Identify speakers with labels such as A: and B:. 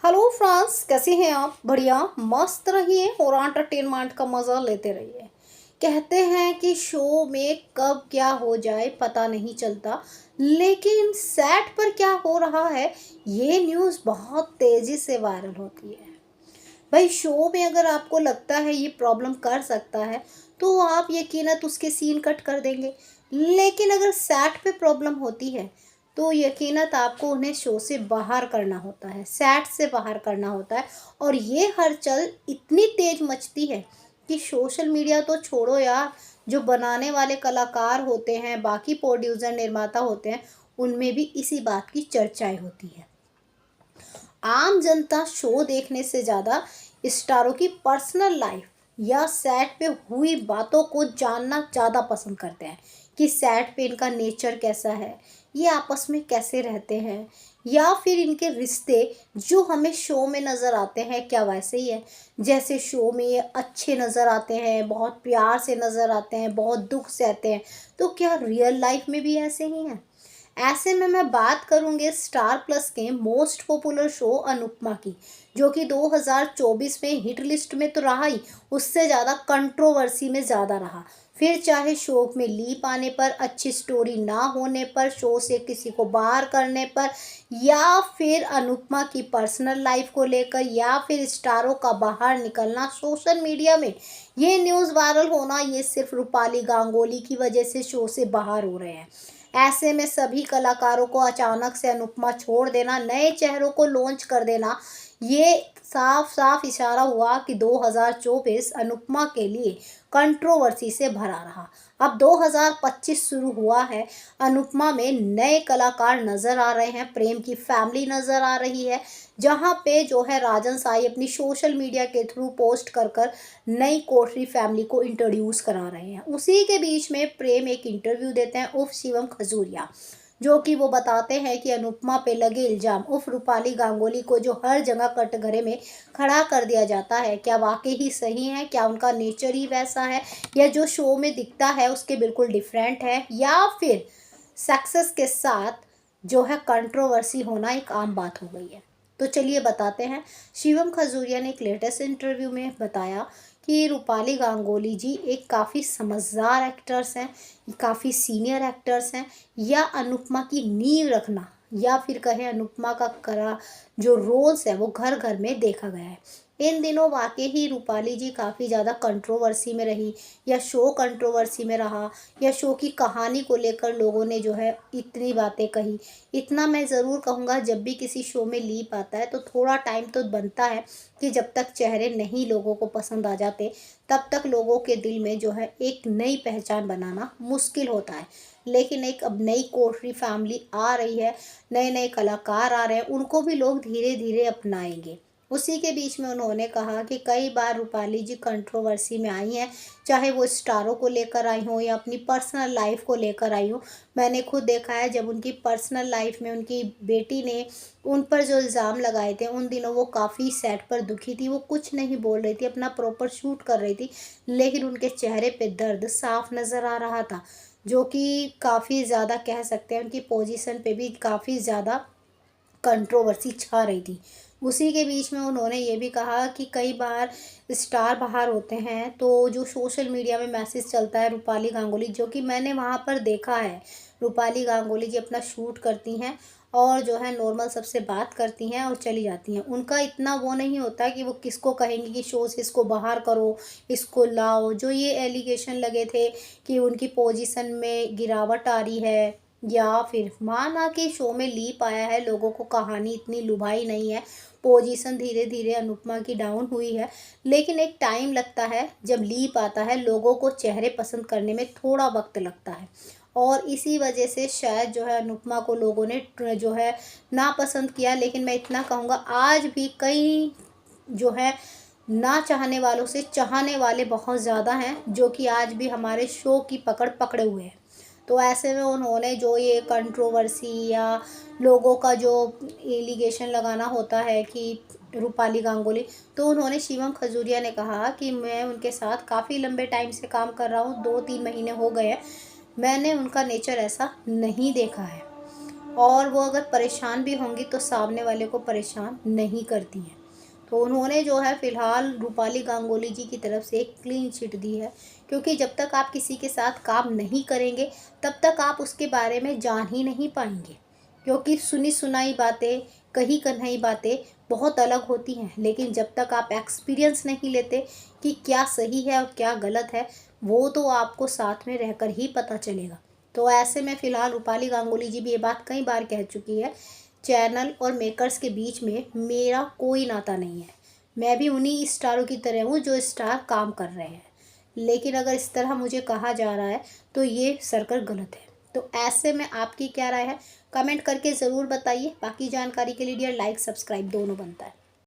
A: Hello France, कैसे हैं आप? बढ़िया मस्त रहिए और एंटरटेनमेंट का मज़ा लेते रहिए। कहते हैं कि शो में कब क्या हो जाए पता नहीं चलता, लेकिन सेट पर क्या हो रहा है ये न्यूज़ बहुत तेज़ी से वायरल होती है। भाई, शो में अगर आपको लगता है ये प्रॉब्लम कर सकता है तो आप यकीनत उसके सीन कट कर देंगे। लेकिन अगर सेट पे प्रॉब्लम होती है तो यकीनत आपको उन्हें शो से बाहर करना होता है, सेट से बाहर करना होता है। और ये हलचल इतनी तेज मचती है कि सोशल मीडिया तो छोड़ो यार, जो बनाने वाले कलाकार होते हैं, बाकी प्रोड्यूसर निर्माता होते हैं, उनमें भी इसी बात की चर्चाएं होती है। आम जनता शो देखने से ज़्यादा स्टारों की पर्सनल लाइफ या सेट पे हुई बातों को जानना ज़्यादा पसंद करते हैं कि सेट पे इनका नेचर कैसा है, ये आपस में कैसे रहते हैं, या फिर इनके रिश्ते जो हमें शो में नज़र आते हैं क्या वैसे ही है। जैसे शो में ये अच्छे नज़र आते हैं, बहुत प्यार से नज़र आते हैं, बहुत दुख सहते हैं, तो क्या रियल लाइफ में भी ऐसे ही हैं? ऐसे में मैं बात करूंगी स्टार प्लस के मोस्ट पॉपुलर शो अनुपमा की, जो कि 2024 में हिट लिस्ट में तो रहा ही, उससे ज़्यादा कंट्रोवर्सी में ज़्यादा रहा। फिर चाहे शो में लीप आने पर, अच्छी स्टोरी ना होने पर, शो से किसी को बाहर करने पर, या फिर अनुपमा की पर्सनल लाइफ को लेकर, या फिर स्टारों का बाहर निकलना सोशल मीडिया में, ये न्यूज़ वायरल होना, ये सिर्फ रूपाली गांगुली की वजह से शो से बाहर हो रहे हैं। ऐसे में सभी कलाकारों को अचानक से अनुपमा छोड़ देना, नए चेहरों को लॉन्च कर देना, ये साफ साफ इशारा हुआ कि 2024 अनुपमा के लिए कंट्रोवर्सी से भरा रहा। अब 2025 शुरू हुआ है, अनुपमा में नए कलाकार नज़र आ रहे हैं, प्रेम की फैमिली नज़र आ रही है, जहाँ पे जो है राजन साई अपनी सोशल मीडिया के थ्रू पोस्ट कर कर नई कोठरी फैमिली को इंट्रोड्यूस करा रहे हैं। उसी के बीच में प्रेम एक इंटरव्यू देते हैं उर्फ शिवम खजूरिया, जो कि वो बताते हैं कि अनुपमा पे लगे इल्ज़ाम उर्फ रूपाली गांगुली को जो हर जगह कटघरे में खड़ा कर दिया जाता है, क्या वाकई ही सही है? क्या उनका नेचर ही वैसा है, या जो शो में दिखता है उसके बिल्कुल डिफरेंट है, या फिर सक्सेस के साथ जो है कंट्रोवर्सी होना एक आम बात हो गई है? तो चलिए बताते हैं। शिवम खजूरिया ने एक लेटेस्ट इंटरव्यू में बताया कि रूपाली गांगुली जी एक काफ़ी समझदार एक्टर्स हैं, काफ़ी सीनियर एक्टर्स हैं, या अनुपमा की नींव रखना, या फिर कहें अनुपमा का करा जो रोल्स है वो घर घर में देखा गया है। इन दिनों वाकई ही रूपाली जी काफ़ी ज़्यादा कंट्रोवर्सी में रही, या शो कंट्रोवर्सी में रहा, या शो की कहानी को लेकर लोगों ने जो है इतनी बातें कही। इतना मैं ज़रूर कहूँगा, जब भी किसी शो में लीप आता है तो थोड़ा टाइम तो बनता है कि जब तक चेहरे नहीं लोगों को पसंद आ जाते, तब तक लोगों के दिल में जो है एक नई पहचान बनाना मुश्किल होता है। लेकिन एक अब नई कोठरी फैमिली आ रही है, नए नए कलाकार आ रहे हैं, उनको भी लोग धीरे धीरे अपनाएंगे। उसी के बीच में उन्होंने कहा कि कई बार रूपाली जी कंट्रोवर्सी में आई हैं, चाहे वो स्टारों को लेकर आई हों या अपनी पर्सनल लाइफ को लेकर आई हों। मैंने खुद देखा है, जब उनकी पर्सनल लाइफ में उनकी बेटी ने उन पर जो इल्ज़ाम लगाए थे, उन दिनों वो काफ़ी सेट पर दुखी थी, वो कुछ नहीं बोल रही थी, अपना प्रॉपर शूट कर रही थी, लेकिन उनके चेहरे पे दर्द साफ नज़र आ रहा था, जो कि काफ़ी ज़्यादा कह सकते हैं उनकी पोजीशन पे भी काफ़ी ज़्यादा कंट्रोवर्सी छा रही थी। उसी के बीच में उन्होंने ये भी कहा कि कई बार स्टार बाहर होते हैं तो जो सोशल मीडिया में मैसेज चलता है रूपाली गांगुली, जो कि मैंने वहाँ पर देखा है, रूपाली गांगुली जी अपना शूट करती हैं और जो है नॉर्मल सबसे बात करती हैं और चली जाती हैं। उनका इतना वो नहीं होता कि वो किसको कहेंगी कि शो से इसको बाहर करो, इसको लाओ। जो ये एलिगेशन लगे थे कि उनकी पोजीशन में गिरावट आ रही है, या फिर माना कि शो में लीप आया है, लोगों को कहानी इतनी लुभाई नहीं है, पोजीशन धीरे धीरे अनुपमा की डाउन हुई है, लेकिन एक टाइम लगता है, जब लीप आता है लोगों को चेहरे पसंद करने में थोड़ा वक्त लगता है। और इसी वजह से शायद जो है अनुपमा को लोगों ने जो है नापसंद किया। लेकिन मैं इतना कहूँगा, आज भी कई जो है ना चाहने वालों से चाहने वाले बहुत ज़्यादा हैं, जो कि आज भी हमारे शो की पकड़ पकड़े हुए हैं। तो ऐसे में उन्होंने जो ये कंट्रोवर्सी या लोगों का जो एलिगेशन लगाना होता है कि रूपाली गांगुली, तो उन्होंने शिवम खजूरिया ने कहा कि मैं उनके साथ काफ़ी लंबे टाइम से काम कर रहा हूँ, 2-3 महीने हो गए हैं, मैंने उनका नेचर ऐसा नहीं देखा है। और वो अगर परेशान भी होंगी तो सामने वाले को परेशान नहीं करती हैं। तो उन्होंने जो है फ़िलहाल रूपाली गांगुली जी की तरफ से एक क्लीन चिट दी है, क्योंकि जब तक आप किसी के साथ काम नहीं करेंगे तब तक आप उसके बारे में जान ही नहीं पाएंगे। क्योंकि सुनी सुनाई बातें, कही कन्हई बातें बहुत अलग होती हैं, लेकिन जब तक आप एक्सपीरियंस नहीं लेते कि क्या सही है और क्या गलत है, वो तो आपको साथ में रहकर ही पता चलेगा। तो ऐसे में फ़िलहाल रूपाली गांगुली जी भी ये बात कई बार कह चुकी है, चैनल और मेकर्स के बीच में मेरा कोई नाता नहीं है। मैं भी उन्हीं स्टारों की तरह हूँ जो स्टार काम कर रहे हैं। लेकिन अगर इस तरह मुझे कहा जा रहा है तो ये सरकर गलत है। तो ऐसे में आपकी क्या राय है? कमेंट करके ज़रूर बताइए। बाकी जानकारी के लिए डियर लाइक सब्सक्राइब दोनों बनता है।